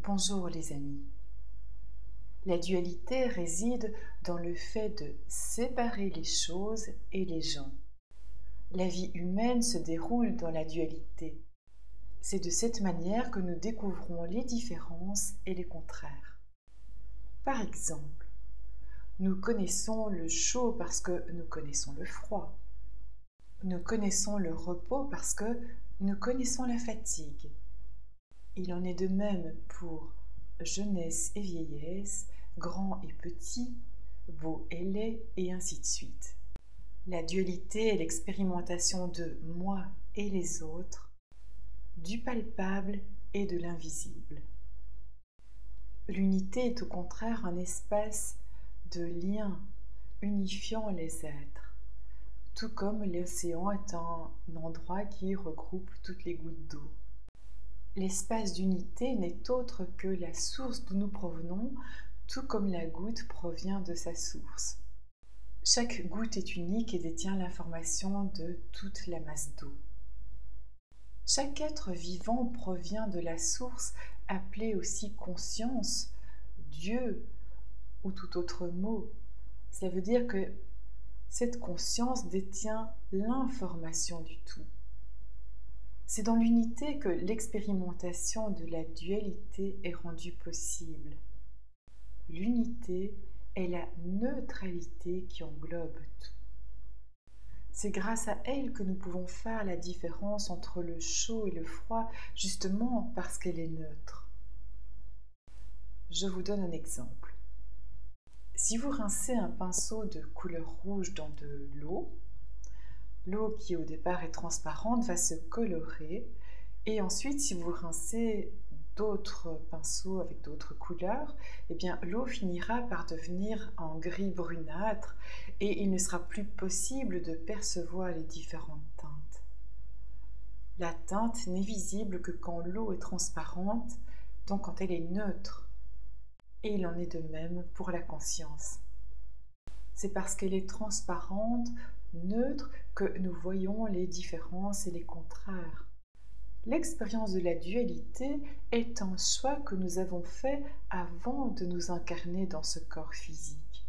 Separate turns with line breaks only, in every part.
Bonjour les amis. La dualité réside dans le fait de séparer les choses et les gens. La vie humaine se déroule dans la dualité. C'est de cette manière que nous découvrons les différences et les contraires. Par exemple, nous connaissons le chaud parce que nous connaissons le froid. Nous connaissons le repos parce que nous connaissons la fatigue. Il en est de même pour jeunesse et vieillesse, grand et petit, beau et laid, et ainsi de suite. La dualité est l'expérimentation de moi et les autres, du palpable et de l'invisible. L'unité est au contraire un espace de lien unifiant les êtres, tout comme l'océan est un endroit qui regroupe toutes les gouttes d'eau. L'espace d'unité n'est autre que la source d'où nous provenons, tout comme la goutte provient de sa source. Chaque goutte est unique et détient l'information de toute la masse d'eau. Chaque être vivant provient de la source appelée aussi conscience, Dieu ou tout autre mot. Cela veut dire que cette conscience détient l'information du tout. C'est dans l'unité que l'expérimentation de la dualité est rendue possible. L'unité est la neutralité qui englobe tout. C'est grâce à elle que nous pouvons faire la différence entre le chaud et le froid, justement parce qu'elle est neutre. Je vous donne un exemple. Si vous rincez un pinceau de couleur rouge dans de l'eau qui au départ est transparente va se colorer et ensuite si vous rincez d'autres pinceaux avec d'autres couleurs, eh bien l'eau finira par devenir en gris brunâtre et il ne sera plus possible de percevoir les différentes teintes. La teinte n'est visible que quand l'eau est transparente, donc quand elle est neutre. Et il en est de même pour la conscience. C'est parce qu'elle est transparente, neutre, que nous voyons les différences et les contraires. L'expérience de la dualité est un choix que nous avons fait avant de nous incarner dans ce corps physique.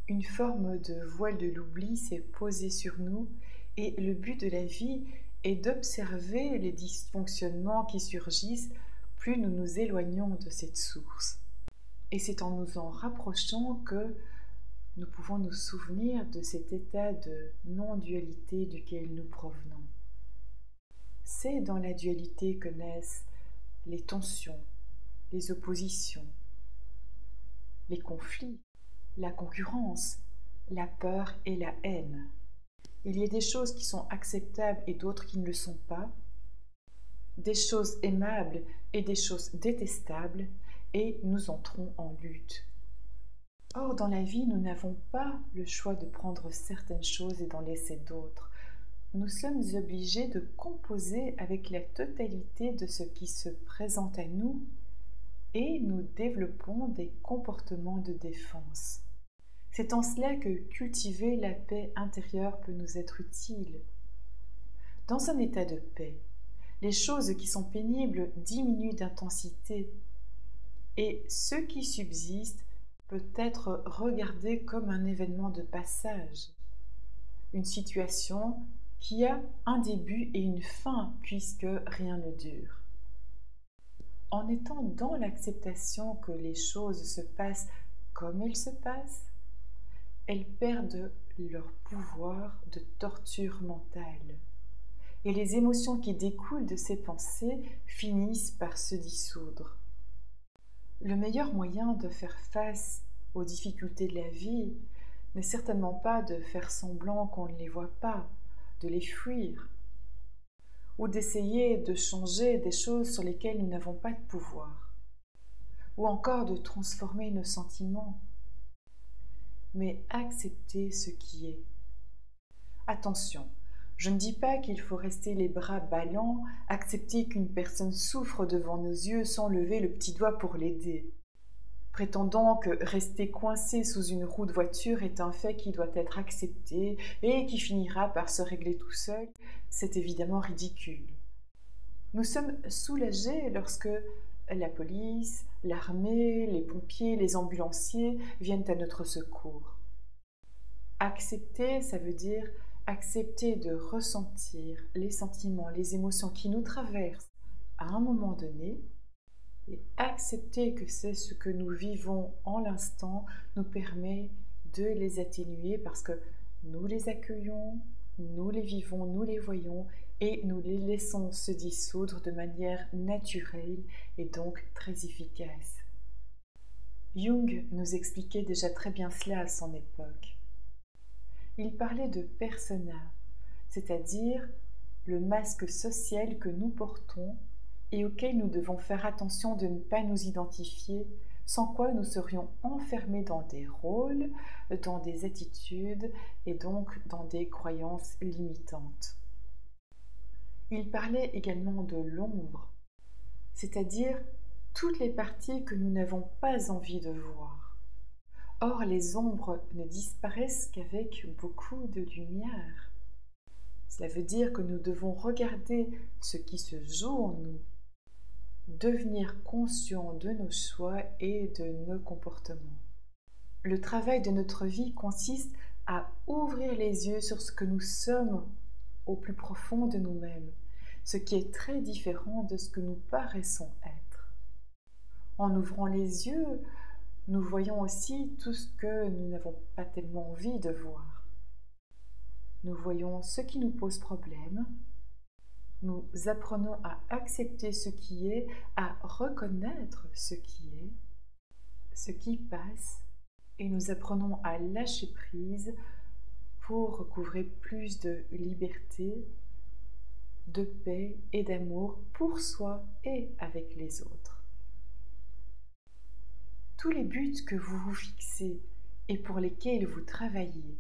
Une forme de voile de l'oubli s'est posée sur nous et le but de la vie est d'observer les dysfonctionnements qui surgissent plus nous nous éloignons de cette source. Et c'est en nous en rapprochant que nous pouvons nous souvenir de cet état de non-dualité duquel nous provenons. C'est dans la dualité que naissent les tensions, les oppositions, les conflits, la concurrence, la peur et la haine. Il y a des choses qui sont acceptables et d'autres qui ne le sont pas, des choses aimables et des choses détestables, et nous entrons en lutte. Or, dans la vie, nous n'avons pas le choix de prendre certaines choses et d'en laisser d'autres. Nous sommes obligés de composer avec la totalité de ce qui se présente à nous et nous développons des comportements de défense. C'est en cela que cultiver la paix intérieure peut nous être utile. Dans un état de paix, les choses qui sont pénibles diminuent d'intensité et ce qui subsiste peut être regardé comme un événement de passage, une situation qui a un début et une fin puisque rien ne dure. En étant dans l'acceptation que les choses se passent comme elles se passent, elles perdent leur pouvoir de torture mentale et les émotions qui découlent de ces pensées finissent par se dissoudre. Le meilleur moyen de faire face aux difficultés de la vie n'est certainement pas de faire semblant qu'on ne les voit pas, de les fuir, ou d'essayer de changer des choses sur lesquelles nous n'avons pas de pouvoir, ou encore de transformer nos sentiments, mais accepter ce qui est. Attention, je ne dis pas qu'il faut rester les bras ballants, accepter qu'une personne souffre devant nos yeux sans lever le petit doigt pour l'aider. Prétendant que rester coincé sous une roue de voiture est un fait qui doit être accepté et qui finira par se régler tout seul, c'est évidemment ridicule. Nous sommes soulagés lorsque la police, l'armée, les pompiers, les ambulanciers viennent à notre secours. Accepter, ça veut dire accepter de ressentir les sentiments, les émotions qui nous traversent à un moment donné, et accepter que c'est ce que nous vivons en l'instant nous permet de les atténuer parce que nous les accueillons, nous les vivons, nous les voyons et nous les laissons se dissoudre de manière naturelle et donc très efficace. Jung nous expliquait déjà très bien cela à son époque. Il parlait de persona, c'est-à-dire le masque social que nous portons et auquel nous devons faire attention de ne pas nous identifier, sans quoi nous serions enfermés dans des rôles, dans des attitudes et donc dans des croyances limitantes. Il parlait également de l'ombre, c'est-à-dire toutes les parties que nous n'avons pas envie de voir. Or, les ombres ne disparaissent qu'avec beaucoup de lumière. Cela veut dire que nous devons regarder ce qui se joue en nous, devenir conscients de nos choix et de nos comportements. Le travail de notre vie consiste à ouvrir les yeux sur ce que nous sommes au plus profond de nous-mêmes, ce qui est très différent de ce que nous paraissons être. En ouvrant les yeux, nous voyons aussi tout ce que nous n'avons pas tellement envie de voir. Nous voyons ce qui nous pose problème, nous apprenons à accepter ce qui est, à reconnaître ce qui est, ce qui passe, et nous apprenons à lâcher prise pour recouvrer plus de liberté, de paix et d'amour pour soi et avec les autres. Tous les buts que vous vous fixez et pour lesquels vous travaillez,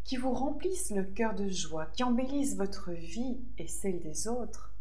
qui vous remplissent le cœur de joie, qui embellissent votre vie et celle des autres,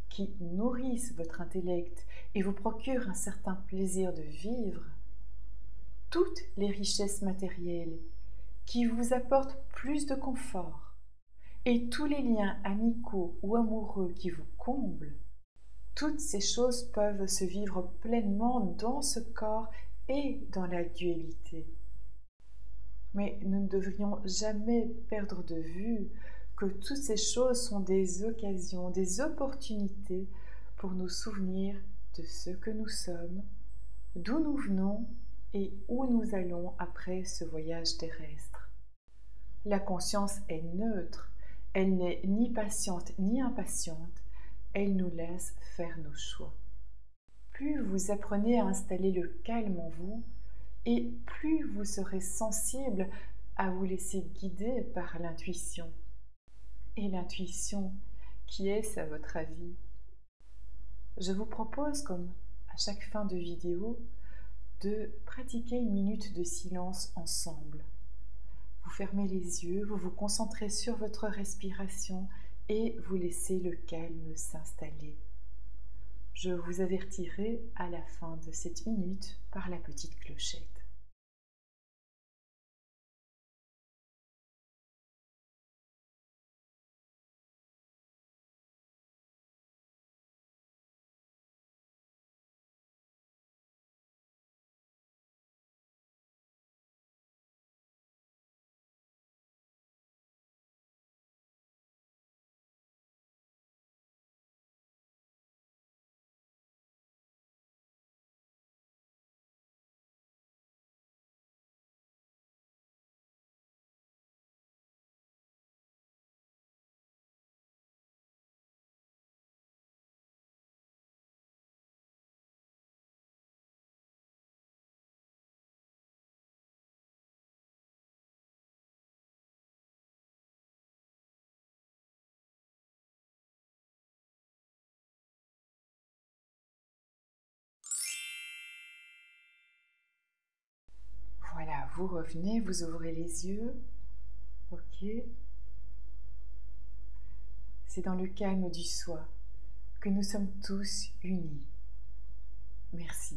qui nourrissent votre intellect et vous procurent un certain plaisir de vivre, toutes les richesses matérielles qui vous apportent plus de confort et tous les liens amicaux ou amoureux qui vous comblent, toutes ces choses peuvent se vivre pleinement dans ce corps et dans la dualité. Mais nous ne devrions jamais perdre de vue que toutes ces choses sont des occasions, des opportunités pour nous souvenir de ce que nous sommes, d'où nous venons et où nous allons après ce voyage terrestre. La conscience est neutre, elle n'est ni patiente ni impatiente, elle nous laisse faire nos choix. Plus vous apprenez à installer le calme en vous, et plus vous serez sensible à vous laisser guider par l'intuition. Et l'intuition, qui est-ce à votre avis? Je vous propose, comme à chaque fin de vidéo, de pratiquer une minute de silence ensemble. Vous fermez les yeux, vous vous concentrez sur votre respiration et vous laissez le calme s'installer. Je vous avertirai à la fin de cette minute par la petite clochette. Voilà, vous revenez, vous ouvrez les yeux. Ok. C'est dans le calme du soi que nous sommes tous unis. Merci.